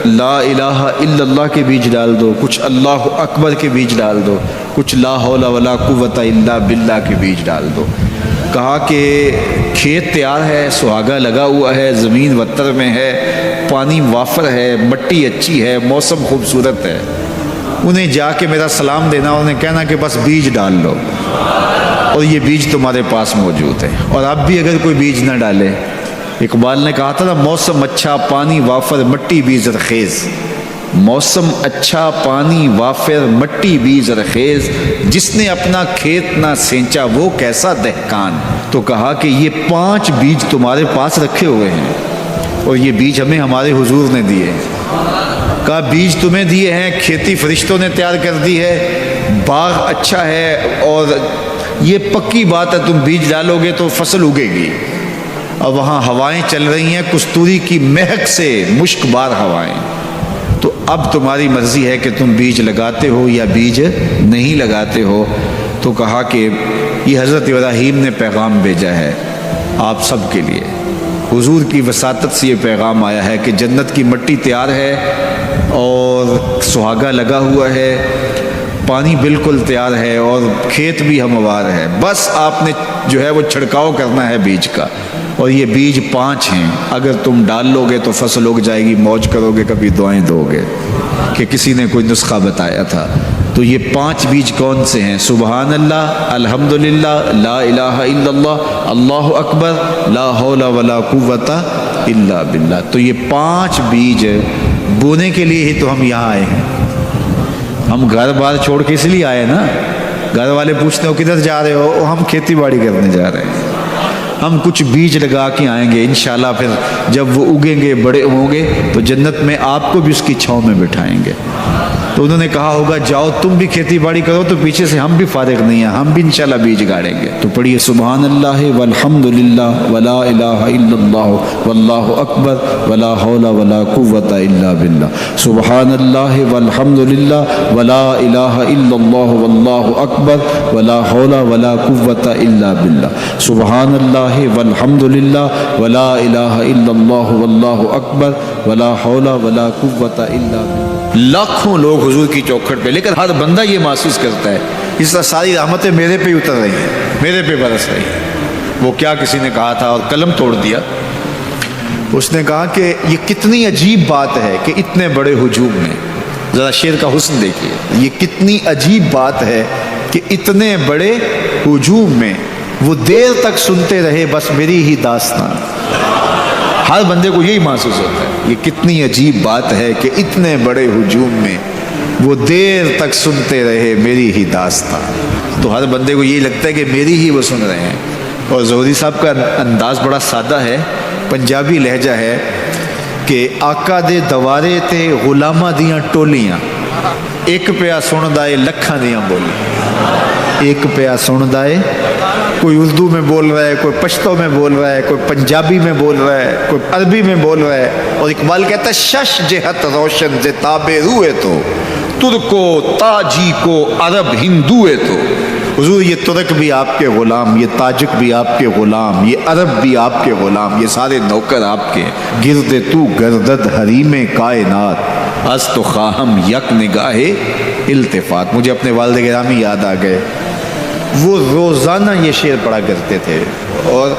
لا الہ الا اللہ کے بیج ڈال دو، کچھ اللہ اکبر کے بیج ڈال دو، کچھ لا حول ولا قوت الا باللہ کے بیج ڈال دو۔ کہا کہ کھیت تیار ہے، سہاگا لگا ہوا ہے، زمین وتر میں ہے، پانی وافر ہے، مٹی اچھی ہے، موسم خوبصورت ہے۔ انہیں جا کے میرا سلام دینا، انہیں کہنا کہ بس بیج ڈال لو، اور یہ بیج تمہارے پاس موجود ہے۔ اور اب بھی اگر کوئی بیج نہ ڈالے، اقبال نے کہا تھا نا، موسم اچھا پانی وافر مٹی بھی زرخیز، موسم اچھا پانی وافر مٹی بھی زرخیز، جس نے اپنا کھیت نہ سینچا وہ کیسا دہقان۔ تو کہا کہ یہ 5 بیج تمہارے پاس رکھے ہوئے ہیں، اور یہ بیج ہمیں ہمارے حضور نے دیے ہیں۔ کہا بیج تمہیں دیے ہیں، کھیتی فرشتوں نے تیار کر دی ہے، باغ اچھا ہے، اور یہ پکی بات ہے تم بیج ڈالو گے تو فصل اگے گی۔ اور وہاں ہوائیں چل رہی ہیں کستوری کی مہک سے، مشک بار ہوائیں۔ تو اب تمہاری مرضی ہے کہ تم بیج لگاتے ہو یا بیج نہیں لگاتے ہو۔ تو کہا کہ یہ حضرت ابراہیم نے پیغام بھیجا ہے آپ سب کے لیے، حضور کی وساطت سے یہ پیغام آیا ہے کہ جنت کی مٹی تیار ہے اور سہاگا لگا ہوا ہے، پانی بالکل تیار ہے اور کھیت بھی ہموار ہے، بس آپ نے جو ہے وہ چھڑکاؤ کرنا ہے بیج کا، اور یہ بیج 5 ہیں، اگر تم ڈال لو گے تو فصل اگ جائے گی، موج کرو گے کبھی دعائیں دو گے، کہ کسی نے کوئی نسخہ بتایا تھا۔ تو یہ 5 بیج کون سے ہیں؟ سبحان اللہ، الحمدللہ، لا الہ الا اللہ، اللہ اکبر، لا حول ولا قوت الا باللہ۔ تو یہ 5 بیج بونے کے لیے ہی تو ہم یہاں آئے ہیں۔ ہم گھر بار چھوڑ کے اس لیے آئے نا، گھر والے پوچھتے ہو کدھر جا رہے ہو، ہم کھیتی باڑی کرنے جا رہے ہیں، ہم کچھ بیج لگا کے آئیں گے انشاءاللہ، پھر جب وہ اگیں گے بڑے ہوں گے تو جنت میں آپ کو بھی اس کی چھاؤں میں بٹھائیں گے۔ تو انہوں نے کہا ہوگا جاؤ تم بھی کھیتی باڑی کرو، تو پیچھے سے ہم بھی فارغ نہیں ہیں، ہم بھی انشاءاللہ بیج گاڑیں گے۔ تو پڑھیے سبحان اللہ والحمدللہ ولا الہ الا اللہ واللہ اکبر ولا حول ولا قوت الا باللہ، سبحان اللہ والحمدللہ ولا الہ الا اللہ واللہ اکبر ولا حول ولا قوت الا باللہ، سبحان اللہ والحمدللہ ولا الہ الا اللہ واللہ اکبر ولا حول ولا قوت الا باللہ۔ لاکھوں لوگ حضور کی چوکھٹ پہ، لیکن ہر بندہ یہ محسوس کرتا ہے اس طرح ساری رحمتیں میرے پہ ہی اتر رہی ہیں، میرے پہ برس رہی ہیں۔ وہ کیا کسی نے کہا تھا اور قلم توڑ دیا، اس نے کہا کہ یہ کتنی عجیب بات ہے کہ اتنے بڑے ہجوم میں، ذرا شعر کا حسن دیکھیے، یہ کتنی عجیب بات ہے کہ اتنے بڑے ہجوم میں وہ دیر تک سنتے رہے بس میری ہی داستان۔ ہر بندے کو یہی محسوس ہوتا ہے، یہ کتنی عجیب بات ہے کہ اتنے بڑے ہجوم میں وہ دیر تک سنتے رہے میری ہی داستان۔ تو ہر بندے کو یہی لگتا ہے کہ میری ہی وہ سن رہے ہیں۔ اور زہری صاحب کا انداز بڑا سادہ ہے، پنجابی لہجہ ہے کہ آقا دے دوارے تے غلامہ دیاں ٹولیاں، ایک پیا سن دائے لکھاں دیاں بولی، ایک پیا سن دائے، کوئی اردو میں بول رہا ہے، کوئی پشتو میں بول رہا ہے، کوئی پنجابی میں بول رہا ہے، کوئی عربی میں بول رہا ہے۔ اور اقبال کہتا ہے شش جہت روشن ز تاب روئے تو، ترکو تاجی کو عرب ہندوئے تو۔ حضور یہ ترک بھی آپ کے غلام، یہ تاجک بھی آپ کے غلام، یہ عرب بھی آپ کے غلام، یہ سارے نوکر آپ کے۔ گرد تو گردد حریم کائنات، از تو خواہم یک نگاہ التفات۔ مجھے اپنے والد گرامی یاد آ گئے، وہ روزانہ یہ شعر پڑھا کرتے تھے، اور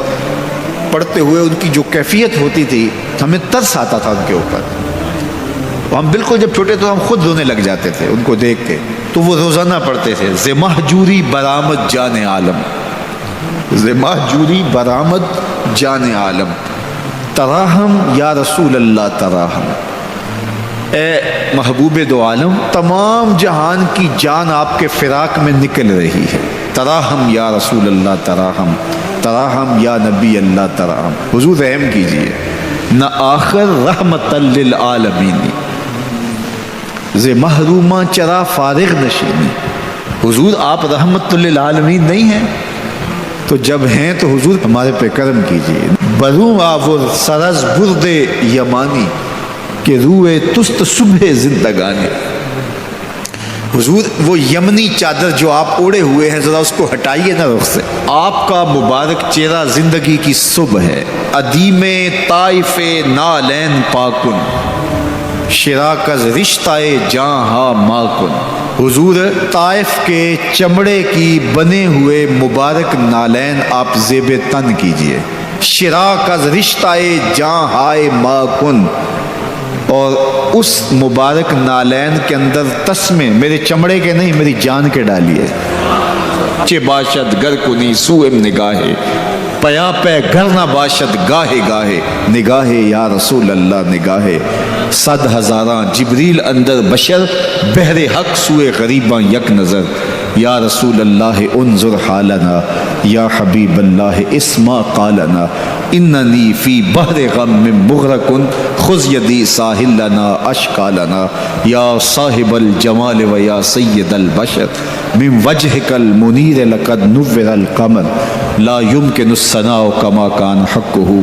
پڑھتے ہوئے ان کی جو کیفیت ہوتی تھی ہمیں ترس آتا تھا ان کے اوپر۔ ہم بالکل جب چھوٹے تو ہم خود رونے لگ جاتے تھے ان کو دیکھ کے۔ تو وہ روزانہ پڑھتے تھے ز مہجوری برآمد جان عالم، ز مہجوری برآمد جان عالم، تراہم یا رسول اللہ تراہم، اے محبوب دو عالم، تمام جہان کی جان آپ کے فراق میں نکل رہی ہے۔ تراہم یا رسول اللہ تراہم، تراہم یا نبی اللہ تراہم۔ حضور رحم کیجئے، نہ آخر رحمت للعالمین، ز محرومہ چرا فارغ نشینی۔ حضور آپ رحمت للعالمین نہیں ہیں، تو جب ہیں تو حضور ہمارے پہ کرم کیجئے۔ بروں آور سرز برد یمانی، کہ روئے تست صبح زندگانی۔ حضور وہ یمنی چادر جو آپ اوڑے ہوئے ہیں ذرا اس کو ہٹائیے نا رخ سے۔ آپ کا مبارک چہرہ زندگی کی صبح ہے، ادیم طائف نالین پاکن، شراکز رشتہ جہاں ماکن۔ حضور طائف کے چمڑے کی بنے ہوئے مبارک نالین آپ زیب تن کیجئے۔ شراکز رشتہ جہاں ماکن، اور اس مبارک نالین کے اندر تسمے میرے چمڑے کے نہیں میری جان کے ڈالیے۔ چے باشد گر کنی سوئم نگاہے، پیا پہ گر نہ باشد گاہے گاہے، نگاہے یا رسول اللہ نگاہے۔ 100,000 جبریل اندر بشر، بحر حق سوئے غریباں یک نظر۔ یا رسول اللہ انظر حالنا، یا حبیب اللہ اسما قالنا، اننی فی بحر غم مغرق، خذ یدی ساحل لنا اشکا لنا۔ یا صاحب الجمال و یا سید البشر، من وجهک المنیر لقد نور القمر، لا یمکن الثناء کما کان حقہ،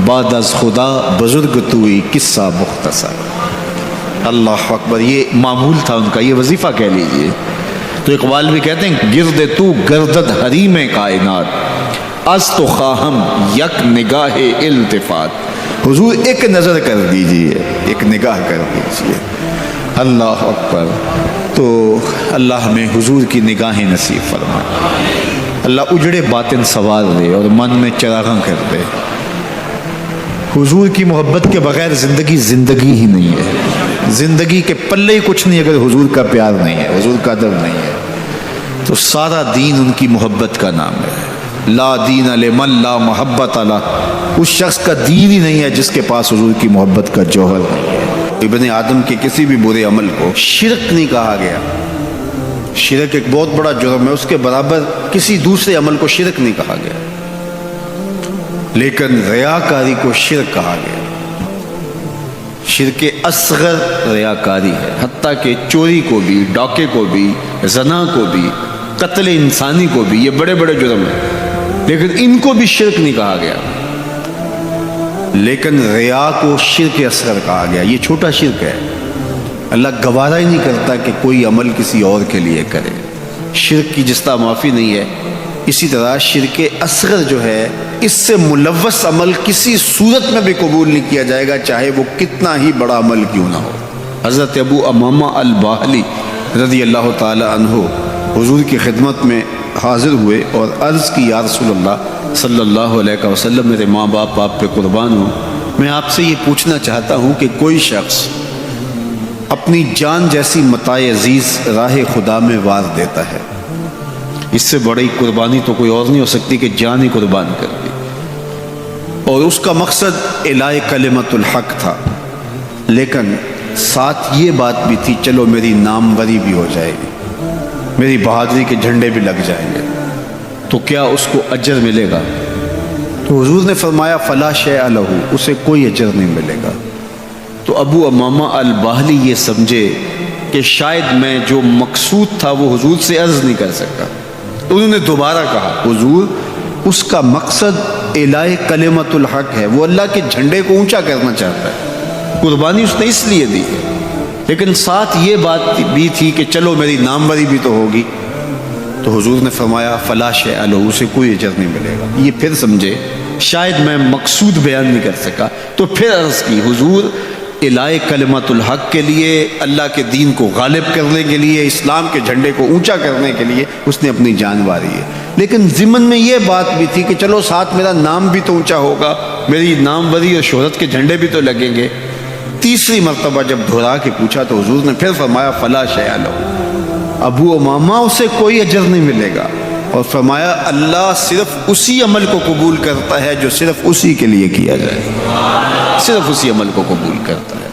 بعد از خدا بزرگ توئی قصہ مختصر۔ اللہ اکبر، یہ معمول تھا ان کا، یہ وظیفہ کہہ لیجئے۔ تو اقبال بھی کہتے ہیں گرد تو گردد حریم کائنات، از تو خواہم یک نگاہ التفات، حضور ایک نظر کر دیجئے، ایک نگاہ کر دیجئے۔ اللہ اکبر۔ تو اللہ ہمیں حضور کی نگاہیں نصیب فرمائے، اللہ اجڑے باطن سوار دے اور من میں چراغاں کر دے۔ حضور کی محبت کے بغیر زندگی زندگی ہی نہیں ہے، زندگی کے پلے ہی کچھ نہیں اگر حضور کا پیار نہیں ہے، حضور کا ادب نہیں ہے۔ تو سارا دین ان کی محبت کا نام ہے۔ لا دین لمن لا محبت علیہ، اس شخص کا دین ہی نہیں ہے جس کے پاس حضور کی محبت کا جوہر نہیں ہے۔ ابن آدم کے کسی بھی برے عمل کو شرک نہیں کہا گیا، شرک ایک بہت بڑا جرم ہے، اس کے برابر کسی دوسرے عمل کو شرک نہیں کہا گیا، لیکن ریاکاری کو شرک کہا گیا۔ شرک اصغر ریاکاری ہے، حتیٰ کہ چوری کو بھی، ڈاکے کو بھی، زنا کو بھی، قتل انسانی کو بھی، یہ بڑے بڑے جرم ہیں، لیکن ان کو بھی شرک نہیں کہا گیا، لیکن ریا کو شرک اصغر کہا گیا۔ یہ چھوٹا شرک ہے، اللہ گوارا ہی نہیں کرتا کہ کوئی عمل کسی اور کے لیے کرے۔ شرک کی جس طرح معافی نہیں ہے، اسی طرح شرک اصغر جو ہے، اس سے ملوث عمل کسی صورت میں بھی قبول نہیں کیا جائے گا، چاہے وہ کتنا ہی بڑا عمل کیوں نہ ہو۔ حضرت ابو امامہ الباہلی رضی اللہ تعالی عنہ حضور کی خدمت میں حاضر ہوئے اور عرض کی، یا رسول اللہ صلی اللہ علیہ وسلم، میرے ماں باپ آپ پہ قربان ہوں، میں آپ سے یہ پوچھنا چاہتا ہوں کہ کوئی شخص اپنی جان جیسی متاع عزیز راہ خدا میں وار دیتا ہے، اس سے بڑی قربانی تو کوئی اور نہیں ہو سکتی کہ جان ہی قربان کر دی، اور اس کا مقصد اعلاء کلمت الحق تھا، لیکن ساتھ یہ بات بھی تھی چلو میری ناموری بھی ہو جائے گی، میری بہادری کے جھنڈے بھی لگ جائیں گے، تو کیا اس کو اجر ملے گا؟ تو حضور نے فرمایا فلا شیء لہ، اسے کوئی اجر نہیں ملے گا۔ تو ابو امامہ الباہلی یہ سمجھے کہ شاید میں جو مقصود تھا وہ حضور سے عرض نہیں کر سکا، انہوں نے دوبارہ کہا حضور اس کا مقصد اعلاء کلمت الحق ہے، وہ اللہ کے جھنڈے کو اونچا کرنا چاہتا ہے، قربانی اس نے اس لیے دی ہے، لیکن ساتھ یہ بات بھی تھی کہ چلو میری ناموری بھی تو ہوگی۔ تو حضور نے فرمایا فلا شیء لہ، اسے کوئی اجر نہیں ملے گا۔ یہ پھر سمجھے شاید میں مقصود بیان نہیں کر سکا، تو پھر عرض کی حضور اعلاء کلمت الحق کے لیے، اللہ کے دین کو غالب کرنے کے لیے، اسلام کے جھنڈے کو اونچا کرنے کے لیے اس نے اپنی جان واری ہے، لیکن ضمن میں یہ بات بھی تھی کہ چلو ساتھ میرا نام بھی تو اونچا ہوگا، میری ناموری اور شہرت کے جھنڈے بھی تو لگیں گے۔ تیسری مرتبہ جب دہرا کے پوچھا تو حضور نے پھر فرمایا فلا شیء لہ، ابو امامہ اسے کوئی اجر نہیں ملے گا، اور فرمایا اللہ صرف اسی عمل کو قبول کرتا ہے جو صرف اسی کے لیے کیا جائے، صرف اسی عمل کو قبول کرتا ہے۔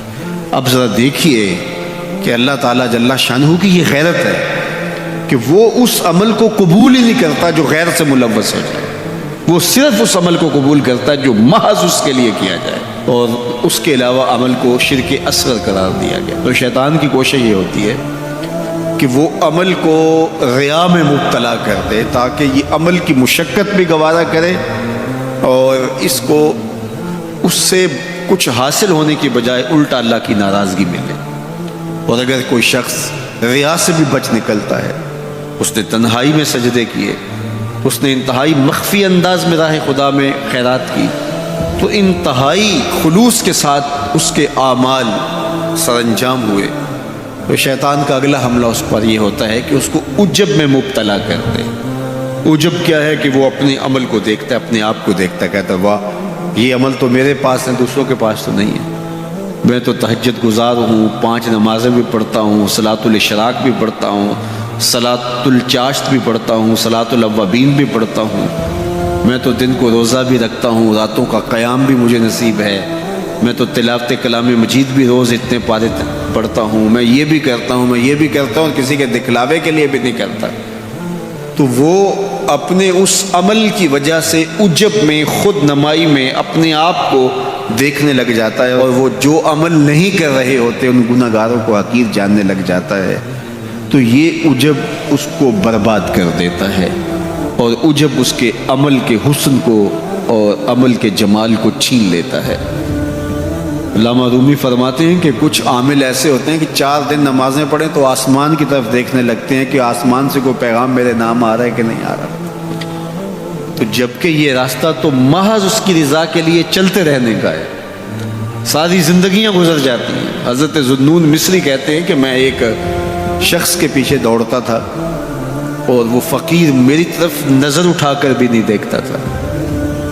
اب ذرا دیکھیے کہ اللہ تعالیٰ جل شانہ کی یہ غیرت ہے کہ وہ اس عمل کو قبول ہی نہیں کرتا جو غیر سے ملوث ہو جائے، وہ صرف اس عمل کو قبول کرتا ہے جو محض اس کے لیے کیا جائے، اور اس کے علاوہ عمل کو شرک اصغر قرار دیا گیا۔ تو شیطان کی کوشش یہ ہوتی ہے کہ وہ عمل کو ریا میں مبتلا کر دے تاکہ یہ عمل کی مشقت بھی گوارا کرے اور اس کو اس سے کچھ حاصل ہونے کی بجائے الٹا اللہ کی ناراضگی ملے۔ اور اگر کوئی شخص ریا سے بھی بچ نکلتا ہے، اس نے تنہائی میں سجدے کیے، اس نے انتہائی مخفی انداز میں راہ خدا میں خیرات کی، تو انتہائی خلوص کے ساتھ اس کے اعمال سر انجام ہوئے، تو شیطان کا اگلا حملہ اس پر یہ ہوتا ہے کہ اس کو عجب میں مبتلا کر دے۔ عجب کیا ہے کہ وہ اپنے عمل کو دیکھتا ہے، اپنے آپ کو دیکھتا ہے، کہتا ہے واہ یہ عمل تو میرے پاس ہے، دوسروں کے پاس تو نہیں ہے، میں تو تہجد گزار ہوں، 5 نمازیں بھی پڑھتا ہوں، صلاۃ الاشراق بھی پڑھتا ہوں، صلاۃ الچاشت بھی پڑھتا ہوں، صلاۃ الاوابین بھی پڑھتا ہوں، میں تو دن کو روزہ بھی رکھتا ہوں، راتوں کا قیام بھی مجھے نصیب ہے، میں تو تلاوت کلام مجید بھی روز اتنے پارے پڑھتا ہوں، میں یہ بھی کرتا ہوں، میں یہ بھی کرتا ہوں، کسی کے دکھلاوے کے لیے بھی نہیں کرتا۔ تو وہ اپنے اس عمل کی وجہ سے عجب میں، خود نمائی میں اپنے آپ کو دیکھنے لگ جاتا ہے، اور وہ جو عمل نہیں کر رہے ہوتے ان گناہ گاروں کو حقیر جاننے لگ جاتا ہے۔ تو یہ عجب اس کو برباد کر دیتا ہے، اور عجب اس کے عمل کے حسن کو اور عمل کے جمال کو چھین لیتا ہے۔ علامہ رومی فرماتے ہیں کہ کچھ عامل ایسے ہوتے ہیں کہ 4 دن نمازیں پڑھیں تو آسمان کی طرف دیکھنے لگتے ہیں کہ آسمان سے کوئی پیغام میرے نام آ رہا ہے کہ نہیں آ رہا۔ تو جبکہ یہ راستہ تو محض اس کی رضا کے لیے چلتے رہنے کا ہے، ساری زندگیاں گزر جاتی ہیں۔ حضرت ذوالنون مصری کہتے ہیں کہ میں ایک شخص کے پیچھے دوڑتا تھا اور وہ فقیر میری طرف نظر اٹھا کر بھی نہیں دیکھتا تھا،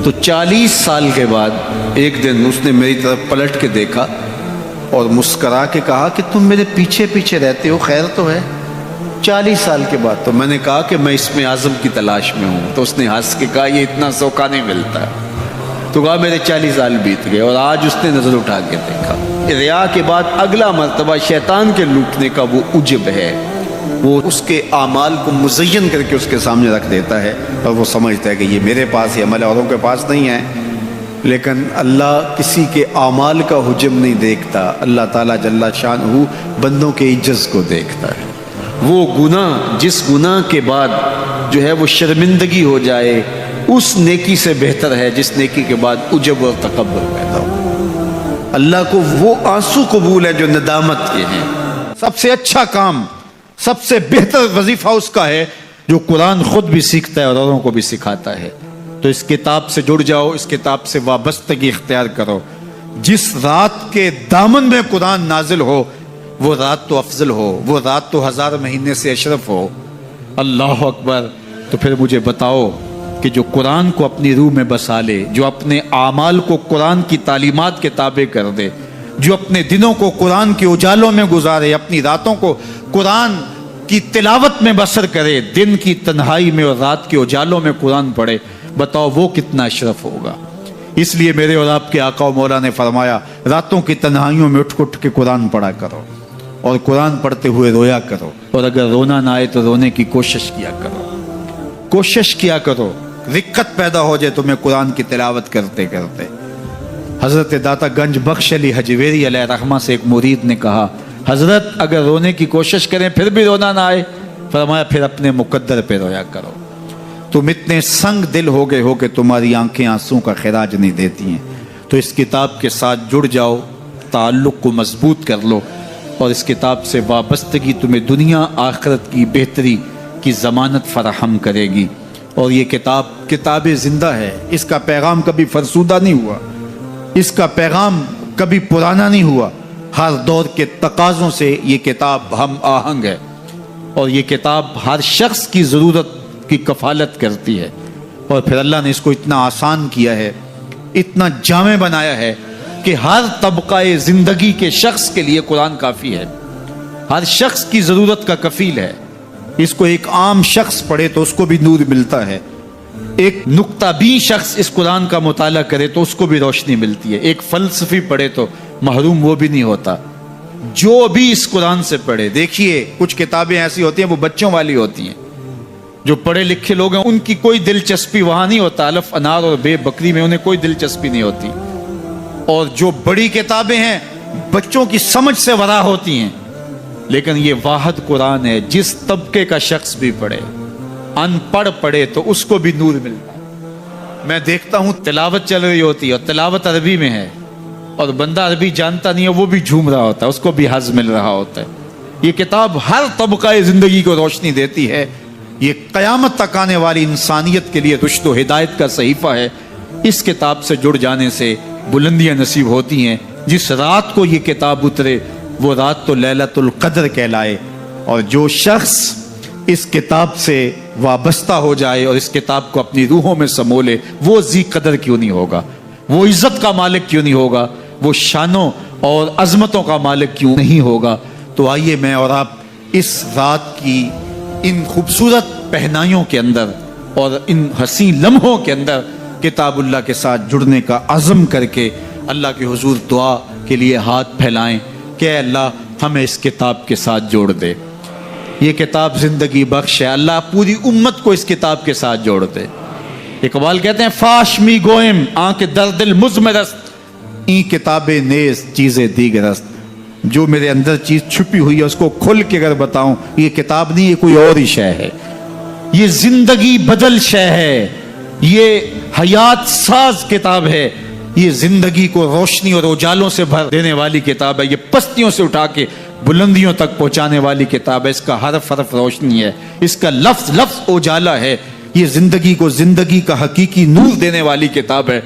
تو 40 سال کے بعد ایک دن اس نے میری طرف پلٹ کے دیکھا اور مسکرا کے کہا کہ تم میرے پیچھے پیچھے رہتے ہو، خیر تو ہے؟ 40 سال کے بعد۔ تو میں نے کہا کہ میں اس میں اعظم کی تلاش میں ہوں۔ تو اس نے ہنس کے کہا یہ اتنا سوکھا نہیں ملتا۔ تو کہا میرے 40 سال بیت گئے اور آج اس نے نظر اٹھا کے دیکھا۔ ریا کے بعد اگلا مرتبہ شیطان کے لوٹنے کا وہ عجب ہے، وہ اس کے اعمال کو مزین کر کے اس کے سامنے رکھ دیتا ہے اور وہ سمجھتا ہے کہ یہ میرے پاس ہے، عمل اوروں کے پاس نہیں ہے۔ لیکن اللہ کسی کے اعمال کا حجم نہیں دیکھتا، اللہ تعالیٰ جل شانہ بندوں کے عجز کو دیکھتا ہے۔ وہ گناہ جس گناہ کے بعد جو ہے وہ شرمندگی ہو جائے، اس نیکی سے بہتر ہے جس نیکی کے بعد عجب اور تکبر پیدا ہو۔ اللہ کو وہ آنسو قبول ہے جو ندامت کے ہیں۔ سب سے اچھا کام، سب سے بہتر وظیفہ اس کا ہے جو قرآن خود بھی سیکھتا ہے اور اوروں کو بھی سکھاتا ہے۔ تو اس کتاب سے جڑ جاؤ، اس کتاب سے وابستگی اختیار کرو۔ جس رات کے دامن میں قرآن نازل ہو وہ رات تو افضل ہو، وہ رات تو 1000 مہینے سے اشرف ہو۔ اللہ اکبر۔ تو پھر مجھے بتاؤ کہ جو قرآن کو اپنی روح میں بسا لے، جو اپنے اعمال کو قرآن کی تعلیمات کے تابع کر دے، جو اپنے دنوں کو قرآن کے اجالوں میں گزارے، اپنی راتوں کو قرآن کی تلاوت میں بسر کرے، دن کی تنہائی میں اور رات کے اجالوں میں قرآن پڑھے، بتاؤ وہ کتنا اشرف ہوگا۔ اس لیے میرے اور آپ کے آقا و مولا نے فرمایا راتوں کی تنہائیوں میں اٹھ کے قرآن پڑھا کرو اور قرآن پڑھتے ہوئے رویا کرو، اور اگر رونا نہ آئے تو رونے کی کوشش کیا کرو، کوشش کیا کرو، رقت پیدا ہو جائے تمہیں قرآن کی تلاوت کرتے کرتے۔ حضرت داتا گنج بخش علی حجویری علیہ رحمہ سے ایک مرید نے کہا حضرت اگر رونے کی کوشش کریں پھر بھی رونا نہ آئے، فرمایا پھر اپنے مقدر پہ رویا کرو۔ تم اتنے سنگ دل ہو گئے ہو کہ تمہاری آنکھیں آنسوں کا خراج نہیں دیتی ہیں۔ تو اس کتاب کے ساتھ جڑ جاؤ، تعلق کو مضبوط کر لو، اور اس کتاب سے وابستگی تمہیں دنیا آخرت کی بہتری کی ضمانت فراہم کرے گی۔ اور یہ کتاب زندہ ہے، اس کا پیغام کبھی فرسودہ نہیں ہوا، اس کا پیغام کبھی پرانا نہیں ہوا۔ ہر دور کے تقاضوں سے یہ کتاب ہم آہنگ ہے، اور یہ کتاب ہر شخص کی ضرورت کی کفالت کرتی ہے۔ اور پھر اللہ نے اس کو اتنا آسان کیا ہے، اتنا جامع بنایا ہے کہ ہر طبقہ زندگی کے شخص کے لیے قرآن کافی ہے، ہر شخص کی ضرورت کا کفیل ہے۔ اس کو ایک عام شخص پڑھے تو اس کو بھی نور ملتا ہے، ایک نکتہ بین شخص اس قرآن کا مطالعہ کرے تو اس کو بھی روشنی ملتی ہے، ایک فلسفی پڑھے تو محروم وہ بھی نہیں ہوتا۔ جو بھی اس قرآن سے پڑھے، دیکھیے کچھ کتابیں ایسی ہوتی ہیں وہ بچوں والی ہوتی ہیں، جو پڑھے لکھے لوگ ہیں ان کی کوئی دلچسپی وہاں نہیں ہوتا، الف انار اور بے بکری میں انہیں کوئی دلچسپی نہیں ہوتی۔ اور جو بڑی کتابیں ہیں بچوں کی سمجھ سے ورا ہوتی ہیں، لیکن یہ واحد قرآن ہے، جس طبقے کا شخص بھی پڑھے، ان پڑھ پڑھے تو اس کو بھی نور ملتا ہے۔ میں دیکھتا ہوں تلاوت چل رہی ہوتی ہے اور تلاوت عربی میں ہے، اور بندہ عربی جانتا نہیں ہے وہ بھی جھوم رہا ہوتا ہے، اس کو بھی حظ مل رہا ہوتا ہے۔ یہ کتاب ہر طبقہ زندگی کو روشنی دیتی ہے، یہ قیامت تک آنے والی انسانیت کے لیے رشد و ہدایت کا صحیفہ ہے۔ اس کتاب سے جڑ جانے سے بلندیاں نصیب ہوتی ہیں۔ جس رات کو یہ کتاب اترے وہ رات تو لیلۃ القدر کہلائے، اور جو شخص اس کتاب سے وابستہ ہو جائے اور اس کتاب کو اپنی روحوں میں سمو لے، وہ ذی قدر کیوں نہیں ہوگا، وہ عزت کا مالک کیوں نہیں ہوگا، وہ شانوں اور عظمتوں کا مالک کیوں نہیں ہوگا۔ تو آئیے میں اور آپ اس رات کی ان خوبصورت پہنائیوں کے اندر اور ان حسین لمحوں کے اندر کتاب اللہ کے ساتھ جڑنے کا عزم کر کے اللہ کے حضور دعا کے لیے ہاتھ پھیلائیں کہ اے اللہ ہمیں اس کتاب کے ساتھ جوڑ دے۔ یہ کتاب زندگی بخش ہے، اللہ پوری امت کو اس کتاب کے ساتھ جوڑ دے۔ اقبال کہتے ہیں فاش می گوئم آنکھ درد المزمرست این کتاب نیز چیزیں دیگرست۔ جو میرے اندر چیز چھپی ہوئی ہے اس کو کھل کے اگر بتاؤں، یہ کتاب نہیں، یہ کوئی اور ہی شے ہے، یہ زندگی بدل شے ہے، یہ حیات ساز کتاب ہے، یہ زندگی کو روشنی اور اجالوں سے بھر دینے والی کتاب ہے، یہ پستیوں سے اٹھا کے بلندیوں تک پہنچانے والی کتاب ہے۔ اس کا حرف حرف روشنی ہے، اس کا لفظ لفظ اجالا ہے۔ یہ زندگی کو زندگی کا حقیقی نور دینے والی کتاب ہے.